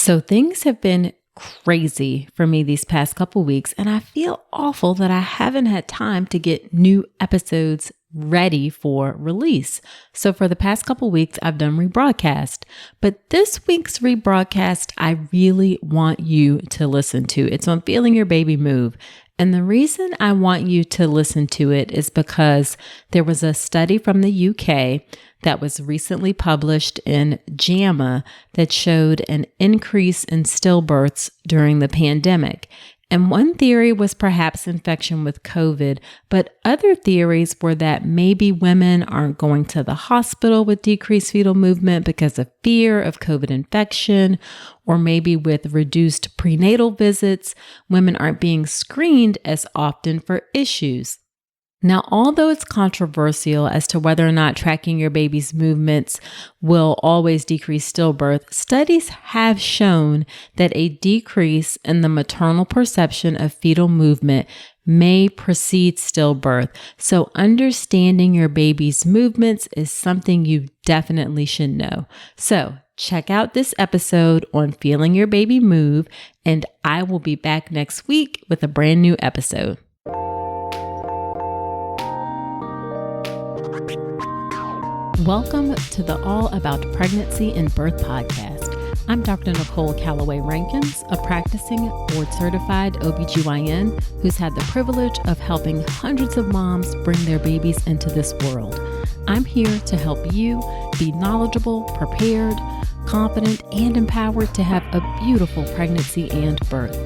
So things have been crazy for me these past couple weeks, and I feel awful that I haven't had time to get new episodes ready for release. So for the past couple weeks, I've done rebroadcast, but this week's rebroadcast, I really want you to listen to. It's on feeling your baby move. And the reason I want you to listen to it is because there was a study from the UK that was recently published in JAMA that showed an increase in stillbirths during the pandemic. And one theory was perhaps infection with COVID, but other theories were that maybe women aren't going to the hospital with decreased fetal movement because of fear of COVID infection, or maybe with reduced prenatal visits, women aren't being screened as often for issues. Now, although it's controversial as to whether or not tracking your baby's movements will always decrease stillbirth, studies have shown that a decrease in the maternal perception of fetal movement may precede stillbirth. So understanding your baby's movements is something you definitely should know. So check out this episode on feeling your baby move, and I will be back next week with a brand new episode. Welcome to the All About Pregnancy and Birth podcast. I'm Dr. Nicole Calloway Rankins, a practicing board-certified OB GYN who's had the privilege of helping hundreds of moms bring their babies into this world. I'm here to help you be knowledgeable, prepared, confident, and empowered to have a beautiful pregnancy and birth.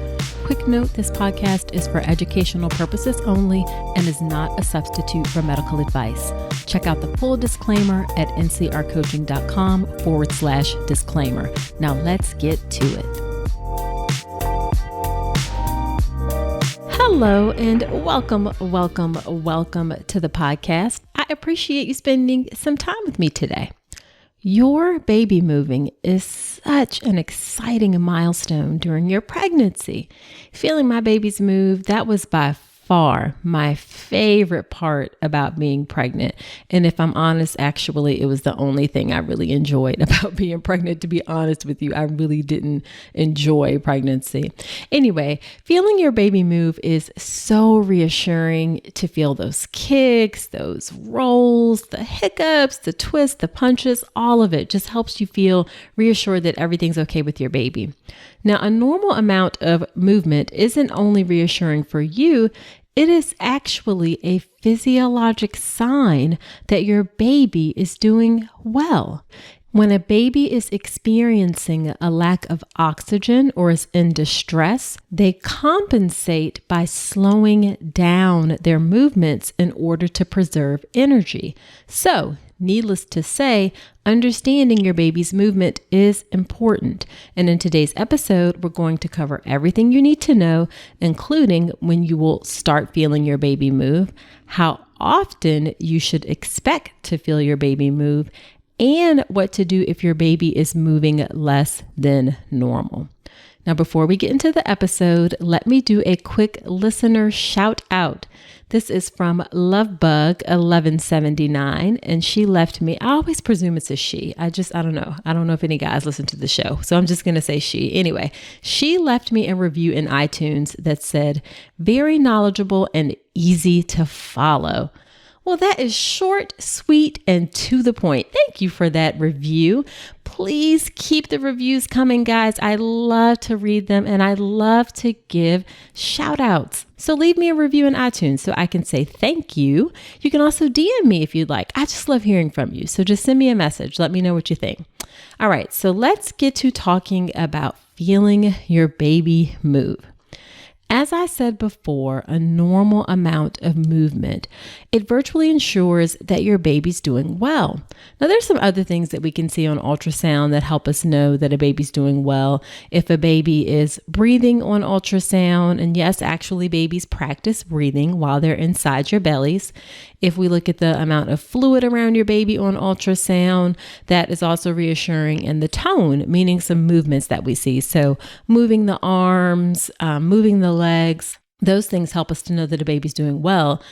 Quick note, this podcast is for educational purposes only and is not a substitute for medical advice. Check out the full disclaimer at ncrcoaching.com/disclaimer. Now let's get to it. Hello and welcome to the podcast. I appreciate you spending some time with me today. Your baby moving is such an exciting milestone during your pregnancy. Feeling my baby's move, that was by far my favorite part about being pregnant. And if I'm honest, actually, it was the only thing I really enjoyed about being pregnant. To be honest with you, I really didn't enjoy pregnancy. Anyway, feeling your baby move is so reassuring to feel those kicks, those rolls, the hiccups, the twists, the punches, all of it just helps you feel reassured that everything's okay with your baby. Now, a normal amount of movement isn't only reassuring for you, it is actually a physiologic sign that your baby is doing well. When a baby is experiencing a lack of oxygen or is in distress, they compensate by slowing down their movements in order to preserve energy. So, needless to say, understanding your baby's movement is important. And in today's episode, we're going to cover everything you need to know, including when you will start feeling your baby move, how often you should expect to feel your baby move, and what to do if your baby is moving less than normal. Now, before we get into the episode, let me do a quick listener shout out. This is from Lovebug1179, and she left me, I always presume it's a she. I don't know. I don't know if any guys listen to the show, so I'm just going to say she. Anyway, she left me a review in iTunes that said, very knowledgeable and easy to follow. Well, that is short, sweet, and to the point. Thank you for that review. Please keep the reviews coming, guys. I love to read them and I love to give shout outs. So leave me a review in iTunes so I can say thank you. You can also DM me if you'd like. I just love hearing from you. So just send me a message. Let me know what you think. All right, so let's get to talking about feeling your baby move. As I said before, a normal amount of movement, it virtually ensures that your baby's doing well. Now, there's some other things that we can see on ultrasound that help us know that a baby's doing well. If a baby is breathing on ultrasound, and yes, actually babies practice breathing while they're inside your bellies. If we look at the amount of fluid around your baby on ultrasound, that is also reassuring. And the tone, meaning some movements that we see. So moving the arms, moving the legs, those things help us to know that a baby's doing well.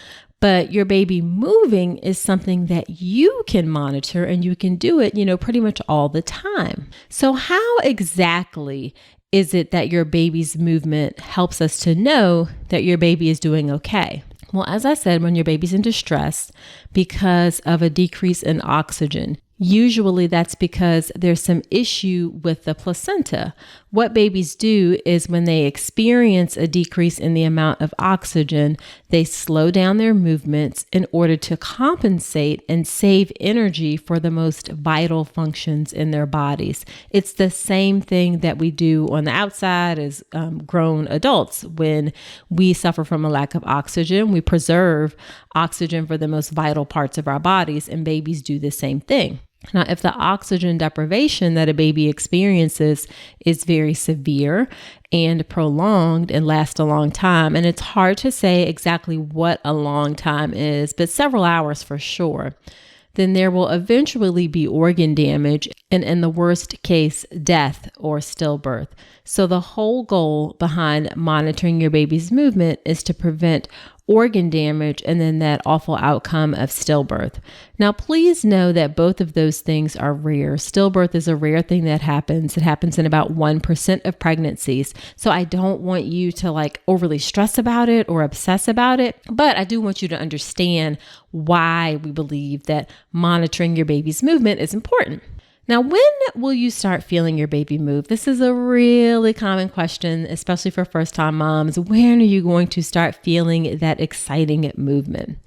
But your baby moving is something that you can monitor, and you can do it, pretty much all the time. So how exactly is it that your baby's movement helps us to know that your baby is doing okay? Well, as I said, when your baby's in distress because of a decrease in oxygen, usually that's because there's some issue with the placenta. What babies do is when they experience a decrease in the amount of oxygen, they slow down their movements in order to compensate and save energy for the most vital functions in their bodies. It's the same thing that we do on the outside as grown adults. When we suffer from a lack of oxygen, we preserve oxygen for the most vital parts of our bodies, and babies do the same thing. Now, if the oxygen deprivation that a baby experiences is very severe and prolonged and lasts a long time, and it's hard to say exactly what a long time is, but several hours for sure, then there will eventually be organ damage and, in the worst case, death or stillbirth. So the whole goal behind monitoring your baby's movement is to prevent organ damage and then that awful outcome of stillbirth. Now, please know that both of those things are rare. Stillbirth is a rare thing that happens. It happens in about 1% of pregnancies. So I don't want you to overly stress about it or obsess about it, but I do want you to understand why we believe that monitoring your baby's movement is important. Now, when will you start feeling your baby move? This is a really common question, especially for first-time moms. When are you going to start feeling that exciting movement?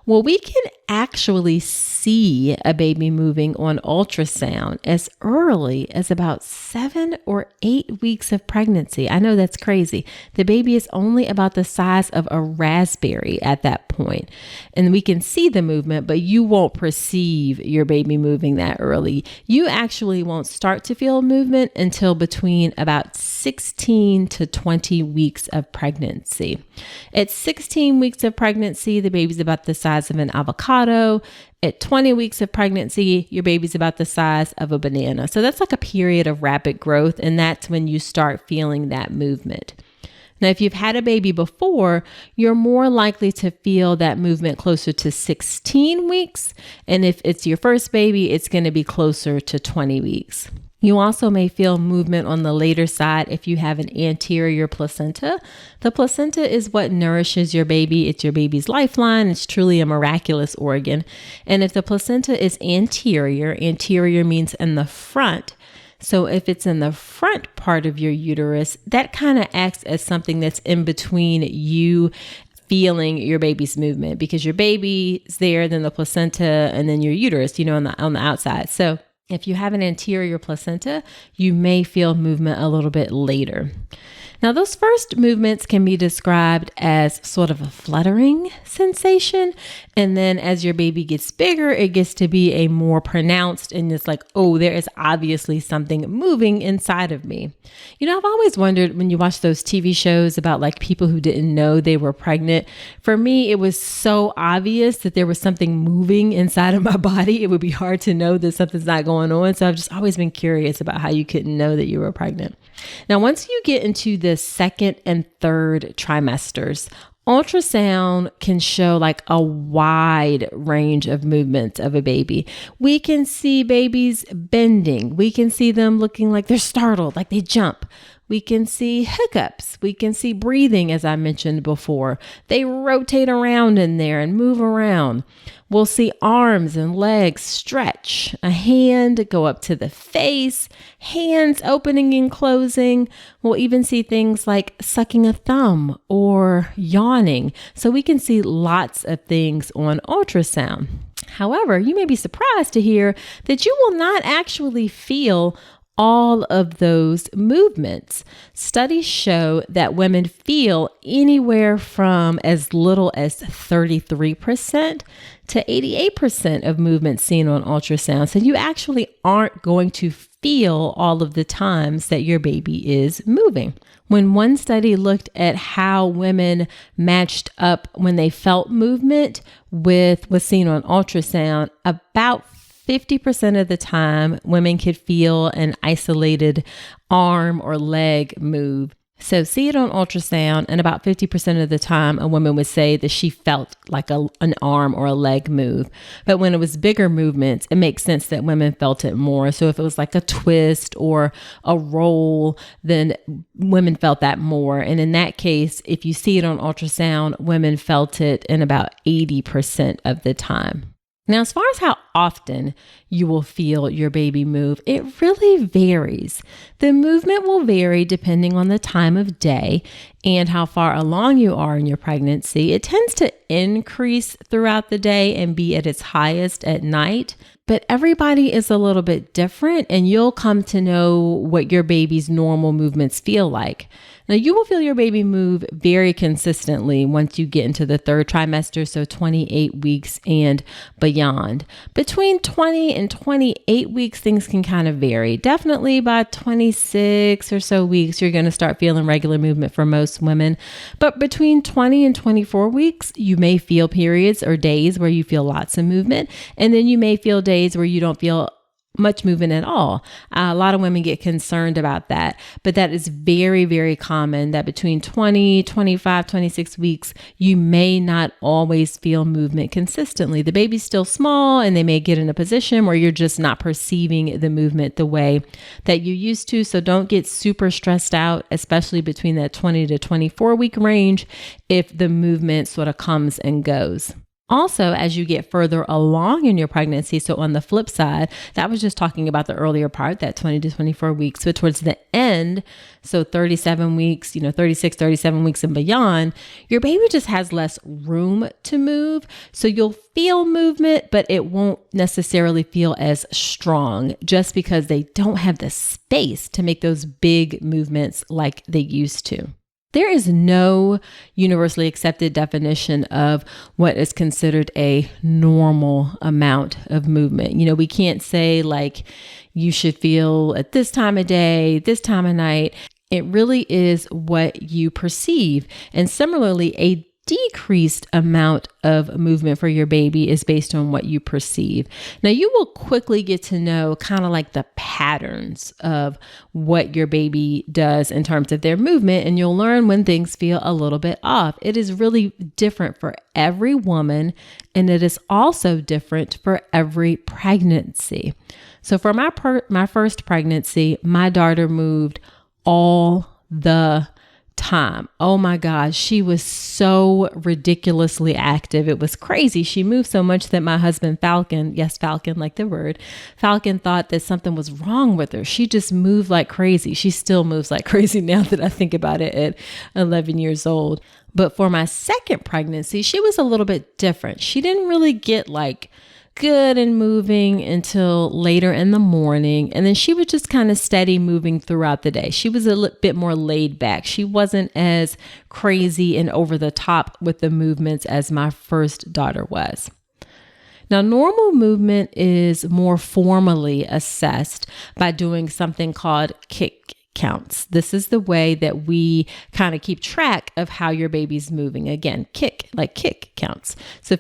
Well, we can actually see a baby moving on ultrasound as early as about 7 or 8 weeks of pregnancy. I know that's crazy. The baby is only about the size of a raspberry at that point, and we can see the movement, but you won't perceive your baby moving that early. You actually won't start to feel movement until between about 16 to 20 weeks of pregnancy. At 16 weeks of pregnancy, the baby's about the size of an avocado. At 20 weeks of pregnancy, your baby's about the size of a banana. So that's like a period of rapid growth, and that's when you start feeling that movement. Now, if you've had a baby before, you're more likely to feel that movement closer to 16 weeks. And if it's your first baby, it's going to be closer to 20 weeks. You also may feel movement on the later side if you have an anterior placenta. The placenta is what nourishes your baby. It's your baby's lifeline. It's truly a miraculous organ. And if the placenta is anterior means in the front. So if it's in the front part of your uterus, that kind of acts as something that's in between you feeling your baby's movement, because your baby's there, then the placenta, and then your uterus, on the outside. So if you have an anterior placenta, you may feel movement a little bit later. Now, those first movements can be described as sort of a fluttering sensation. And then as your baby gets bigger, it gets to be a more pronounced, and it's like, oh, there is obviously something moving inside of me. I've always wondered when you watch those TV shows about people who didn't know they were pregnant. For me, it was so obvious that there was something moving inside of my body. It would be hard to know that something's not going on. So I've just always been curious about how you couldn't know that you were pregnant. Now, once you get into the second and third trimesters, ultrasound can show a wide range of movements of a baby. We can see babies bending. We can see them looking like they're startled, like they jump. We can see hiccups. We can see breathing, as I mentioned before. They rotate around in there and move around. We'll see arms and legs stretch, a hand go up to the face, hands opening and closing. We'll even see things like sucking a thumb or yawning. So we can see lots of things on ultrasound. However, you may be surprised to hear that you will not actually feel all of those movements. Studies show that women feel anywhere from as little as 33% to 88% of movement seen on ultrasound. So you actually aren't going to feel all of the times that your baby is moving. When one study looked at how women matched up when they felt movement with what's seen on ultrasound, about 50% of the time, women could feel an isolated arm or leg move. So see it on ultrasound, and about 50% of the time, a woman would say that she felt like an arm or a leg move. But when it was bigger movements, it makes sense that women felt it more. So if it was like a twist or a roll, then women felt that more. And in that case, if you see it on ultrasound, women felt it in about 80% of the time. Now, as far as how often you will feel your baby move, it really varies. The movement will vary depending on the time of day and how far along you are in your pregnancy. It tends to increase throughout the day and be at its highest at night, but everybody is a little bit different, and you'll come to know what your baby's normal movements feel like. Now, you will feel your baby move very consistently once you get into the third trimester, so 28 weeks and beyond. Between 20 and 28 weeks, things can kind of vary. Definitely by 26 or so weeks, you're going to start feeling regular movement for most women. But between 20 and 24 weeks, you may feel periods or days where you feel lots of movement, and then you may feel days where you don't feel much movement at all. A lot of women get concerned about that, but that is very, very common that between 20, 25, 26 weeks, you may not always feel movement consistently. The baby's still small and they may get in a position where you're just not perceiving the movement the way that you used to. So don't get super stressed out, especially between that 20 to 24 week range, if the movement sort of comes and goes. Also, as you get further along in your pregnancy, so on the flip side, that was just talking about the earlier part, that 20 to 24 weeks, but towards the end, so 37 weeks, 36, 37 weeks and beyond, your baby just has less room to move. So you'll feel movement, but it won't necessarily feel as strong just because they don't have the space to make those big movements like they used to. There is no universally accepted definition of what is considered a normal amount of movement. We can't say like you should feel at this time of day, this time of night. It really is what you perceive. And similarly, a decreased amount of movement for your baby is based on what you perceive. Now, you will quickly get to know kind of like the patterns of what your baby does in terms of their movement, and you'll learn when things feel a little bit off. It is really different for every woman, and it is also different for every pregnancy. So for my first pregnancy, my daughter moved all the time. Oh my gosh, she was so ridiculously active. It was crazy. She moved so much that my husband Falcon, yes, Falcon, like the word, Falcon thought that something was wrong with her. She just moved like crazy. She still moves like crazy now that I think about it at 11 years old. But for my second pregnancy, she was a little bit different. She didn't really get like good and moving until later in the morning. And then she was just kind of steady moving throughout the day. She was a bit more laid back. She wasn't as crazy and over the top with the movements as my first daughter was. Now, normal movement is more formally assessed by doing something called kick counts. This is the way that we kind of keep track of how your baby's moving. Again, kick counts. So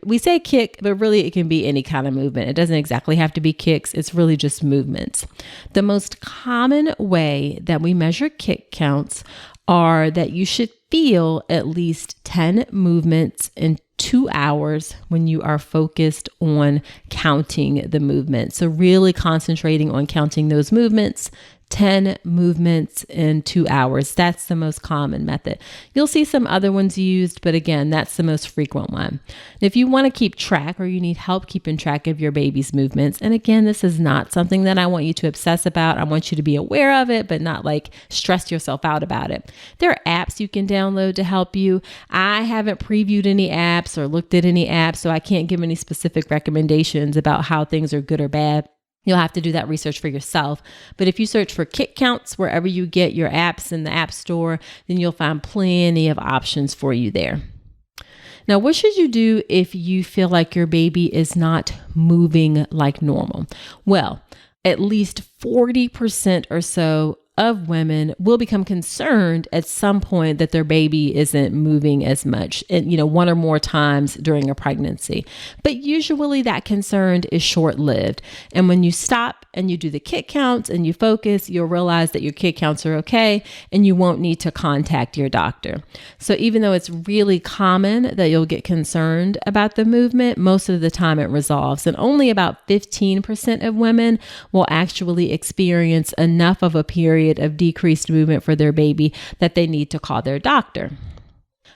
we say kick, but really it can be any kind of movement. It doesn't exactly have to be kicks. It's really just movements. The most common way that we measure kick counts are that you should feel at least 10 movements in 2 hours when you are focused on counting the movement. So really concentrating on counting those movements. 10 movements in 2 hours. That's the most common method. You'll see some other ones used, but again, that's the most frequent one. If you want to keep track or you need help keeping track of your baby's movements, and again, this is not something that I want you to obsess about. I want you to be aware of it, but not like stress yourself out about it. There are apps you can download to help you. I haven't previewed any apps or looked at any apps, so I can't give any specific recommendations about how things are good or bad. You'll have to do that research for yourself. But if you search for kick counts wherever you get your apps in the App Store, then you'll find plenty of options for you there. Now, what should you do if you feel like your baby is not moving like normal? Well, at least 40% or so of women will become concerned at some point that their baby isn't moving as much, and one or more times during a pregnancy. But usually that concern is short-lived. And when you stop and you do the kit counts and you focus, you'll realize that your kit counts are okay and you won't need to contact your doctor. So even though it's really common that you'll get concerned about the movement, most of the time it resolves. And only about 15% of women will actually experience enough of a period of decreased movement for their baby that they need to call their doctor.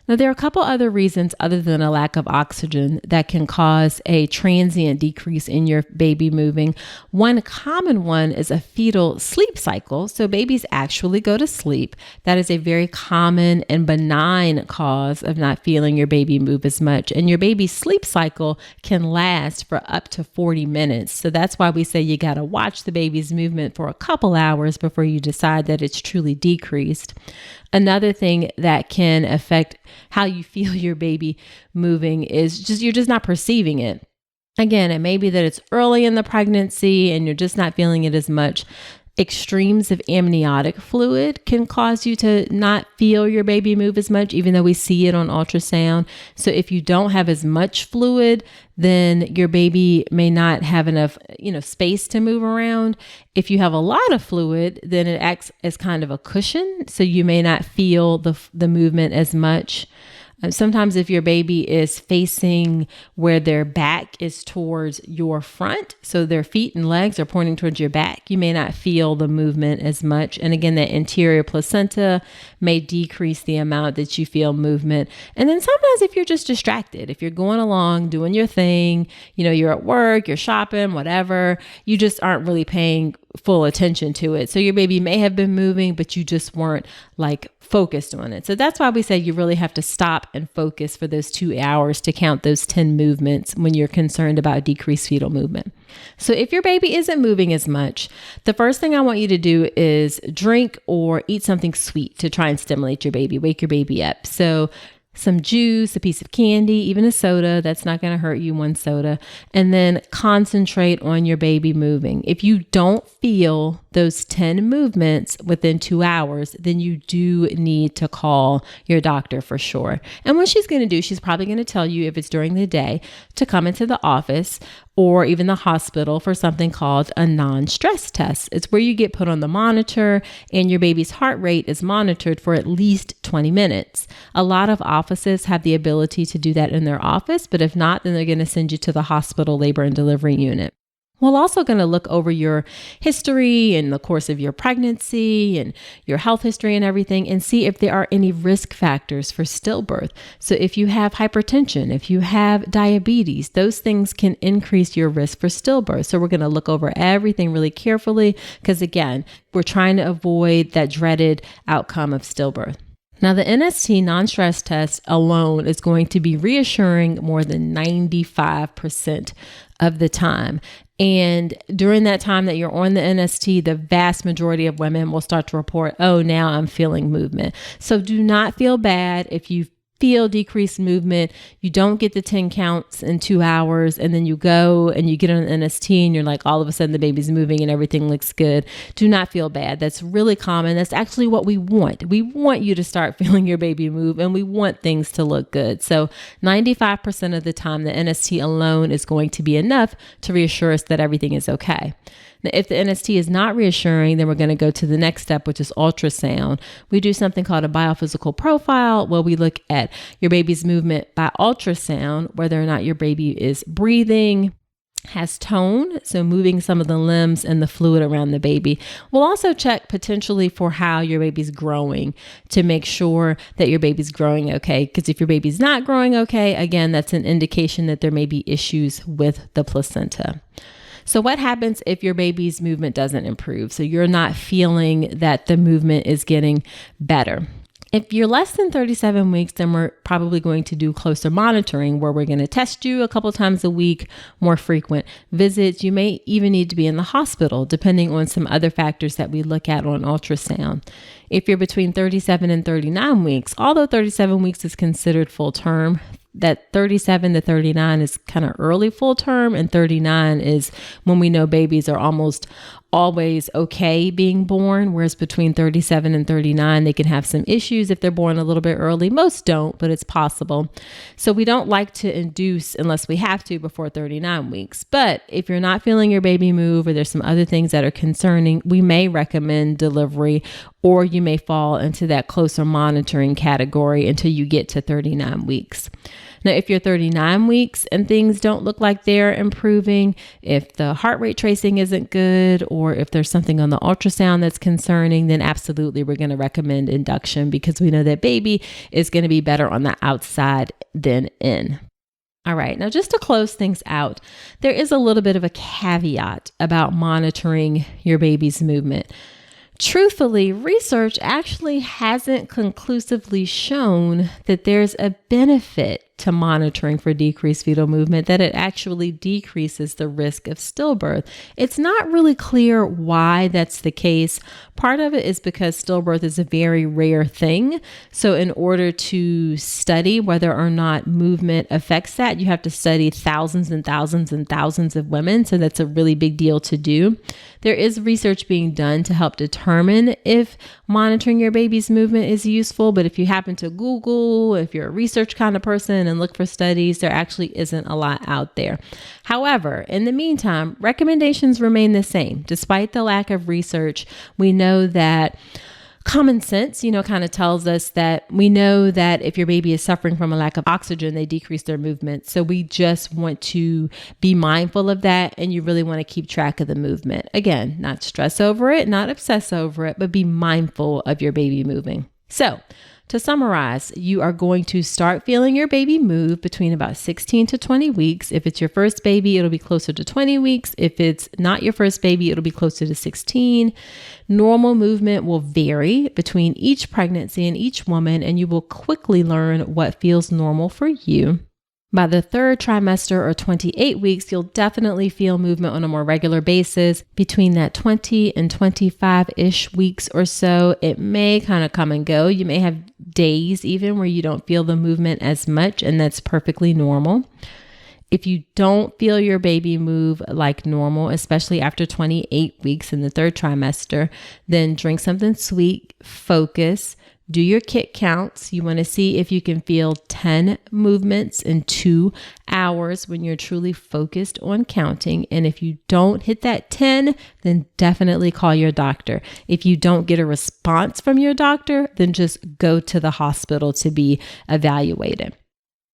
Now, there are a couple other reasons other than a lack of oxygen that can cause a transient decrease in your baby moving. One common one is a fetal sleep cycle. So babies actually go to sleep. That is a very common and benign cause of not feeling your baby move as much. And your baby's sleep cycle can last for up to 40 minutes. So that's why we say you got to watch the baby's movement for a couple hours before you decide that it's truly decreased. Another thing that can affect how you feel your baby moving is you're just not perceiving it. Again, it may be that it's early in the pregnancy and you're just not feeling it as much. Extremes of amniotic fluid can cause you to not feel your baby move as much, even though we see it on ultrasound. So if you don't have as much fluid, then your baby may not have enough, space to move around. If you have a lot of fluid, then it acts as kind of a cushion. So you may not feel the movement as much. Sometimes if your baby is facing where their back is towards your front, so their feet and legs are pointing towards your back, you may not feel the movement as much. And again, that anterior placenta may decrease the amount that you feel movement. And then sometimes if you're just distracted, if you're going along, doing your thing, you're at work, you're shopping, whatever, you just aren't really paying full attention to it. So your baby may have been moving, but you just weren't focused on it. So that's why we say you really have to stop and focus for those 2 hours to count those 10 movements when you're concerned about decreased fetal movement. So if your baby isn't moving as much, the first thing I want you to do is drink or eat something sweet to try and stimulate your baby, wake your baby up. So some juice, a piece of candy, even a soda. That's not going to hurt you, one soda. And then concentrate on your baby moving. If you don't feel those 10 movements within 2 hours, then you do need to call your doctor for sure. And what she's going to do, she's probably going to tell you, if it's during the day, to come into the office or even the hospital for something called a non-stress test. It's where you get put on the monitor and your baby's heart rate is monitored for at least 20 minutes. A lot of offices have the ability to do that in their office, but if not, then they're going to send you to the hospital labor and delivery unit. We're also going to look over your history and the course of your pregnancy and your health history and everything and see if there are any risk factors for stillbirth. So if you have hypertension, if you have diabetes, those things can increase your risk for stillbirth. So we're going to look over everything really carefully because, again, we're trying to avoid that dreaded outcome of stillbirth. Now, the NST non-stress test alone is going to be reassuring more than 95% of the time. And during that time that you're on the NST, the vast majority of women will start to report, oh, now I'm feeling movement. So do not feel bad if you feel decreased movement, you don't get the 10 counts in 2 hours, and then you go and you get on an NST and you're like, all of a sudden the baby's moving and everything looks good. Do not feel bad. That's really common. That's actually what we want. We want you to start feeling your baby move and we want things to look good. So 95% of the time, the NST alone is going to be enough to reassure us that everything is okay. Now, if the NST is not reassuring, then we're going to go to the next step, which is ultrasound. We do something called a biophysical profile, where we look at your baby's movement by ultrasound, whether or not your baby is breathing, has tone, so moving some of the limbs and the fluid around the baby. We'll also check potentially for how your baby's growing to make sure that your baby's growing okay. Because if your baby's not growing okay, again, that's an indication that there may be issues with the placenta. So what happens if your baby's movement doesn't improve? So you're not feeling that the movement is getting better. If you're less than 37 weeks, then we're probably going to do closer monitoring, where we're going to test you a couple times a week, more frequent visits. You may even need to be in the hospital, depending on some other factors that we look at on ultrasound. If you're between 37 and 39 weeks, although 37 weeks is considered full term, that 37 to 39 is kind of early full term, and 39 is when we know babies are almost always okay being born, whereas between 37 and 39, they can have some issues if they're born a little bit early. Most don't, but it's possible. So we don't like to induce unless we have to before 39 weeks. But if you're not feeling your baby move or there's some other things that are concerning, we may recommend delivery, or you may fall into that closer monitoring category until you get to 39 weeks. Now, if you're 39 weeks and things don't look like they're improving, if the heart rate tracing isn't good, or if there's something on the ultrasound that's concerning, then absolutely we're going to recommend induction, because we know that baby is going to be better on the outside than in. All right, now just to close things out, there is a little bit of a caveat about monitoring your baby's movement. Truthfully, research actually hasn't conclusively shown that there's a benefit to monitoring for decreased fetal movement, that it actually decreases the risk of stillbirth. It's not really clear why that's the case. Part of it is because stillbirth is a very rare thing. So in order to study whether or not movement affects that, you have to study thousands and thousands and thousands of women. So that's a really big deal to do. There is research being done to help determine if monitoring your baby's movement is useful. But if you happen to Google, if you're a research kind of person and look for studies, there actually isn't a lot out there. However, in the meantime, recommendations remain the same. Despite the lack of research, we know that common sense, kind of tells us that we know that if your baby is suffering from a lack of oxygen, they decrease their movement. So we just want to be mindful of that, and you really want to keep track of the movement. Again, not stress over it, not obsess over it, but be mindful of your baby moving. So to summarize, you are going to start feeling your baby move between about 16 to 20 weeks. If it's your first baby, it'll be closer to 20 weeks. If it's not your first baby, it'll be closer to 16. Normal movement will vary between each pregnancy and each woman, and you will quickly learn what feels normal for you. By the third trimester or 28 weeks, you'll definitely feel movement on a more regular basis. Between that 20 and 25-ish weeks or so, it may kind of come and go. You may have days even where you don't feel the movement as much, and that's perfectly normal. If you don't feel your baby move like normal, especially after 28 weeks in the third trimester, then drink something sweet, focus. Do your kick counts. You want to see if you can feel 10 movements in 2 hours when you're truly focused on counting. And if you don't hit that 10, then definitely call your doctor. If you don't get a response from your doctor, then just go to the hospital to be evaluated.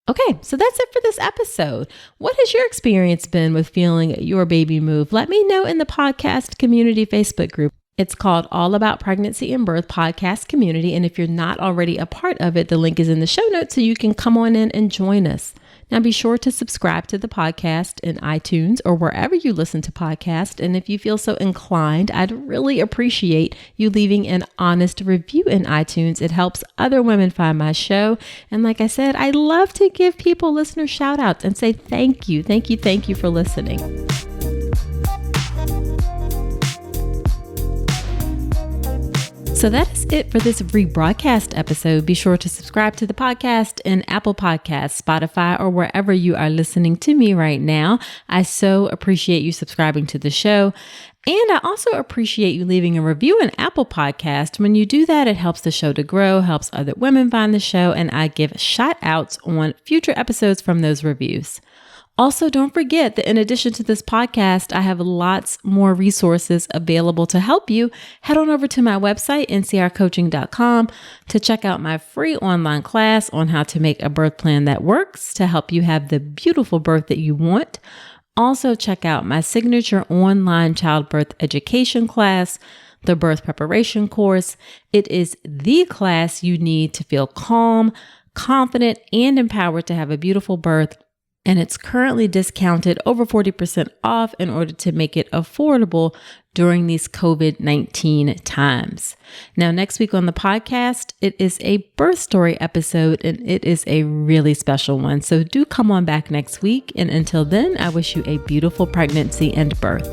Okay, so that's it for this episode. What has your experience been with feeling your baby move? Let me know in the podcast community Facebook group. It's called All About Pregnancy and Birth Podcast Community. And if you're not already a part of it, the link is in the show notes so you can come on in and join us. Now be sure to subscribe to the podcast in iTunes or wherever you listen to podcasts. And if you feel so inclined, I'd really appreciate you leaving an honest review in iTunes. It helps other women find my show. And like I said, I love to give people listener shout outs and say thank you for listening. So that is it for this rebroadcast episode. Be sure to subscribe to the podcast in Apple Podcasts, Spotify, or wherever you are listening to me right now. I so appreciate you subscribing to the show. And I also appreciate you leaving a review in Apple Podcast. When you do that, it helps the show to grow, helps other women find the show, and I give shout outs on future episodes from those reviews. Also, don't forget that in addition to this podcast, I have lots more resources available to help you. Head on over to my website, ncrcoaching.com, to check out my free online class on how to make a birth plan that works to help you have the beautiful birth that you want. Also, check out my signature online childbirth education class, the birth preparation course. It is the class you need to feel calm, confident, and empowered to have a beautiful birth. And it's currently discounted over 40% off in order to make it affordable during these COVID-19 times. Now, next week on the podcast, it is a birth story episode, and it is a really special one. So do come on back next week. And until then, I wish you a beautiful pregnancy and birth.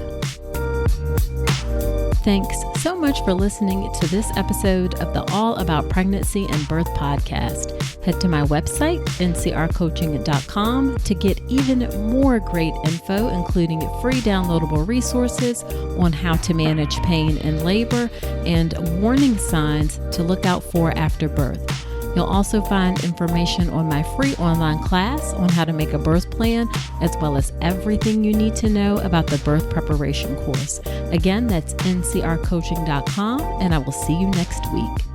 Thanks so much for listening to this episode of the All About Pregnancy and Birth podcast. Head to my website, ncrcoaching.com, to get even more great info, including free downloadable resources on how to manage pain in labor and warning signs to look out for after birth. You'll also find information on my free online class on how to make a birth plan, as well as everything you need to know about the birth preparation course. Again, that's ncrcoaching.com, and I will see you next week.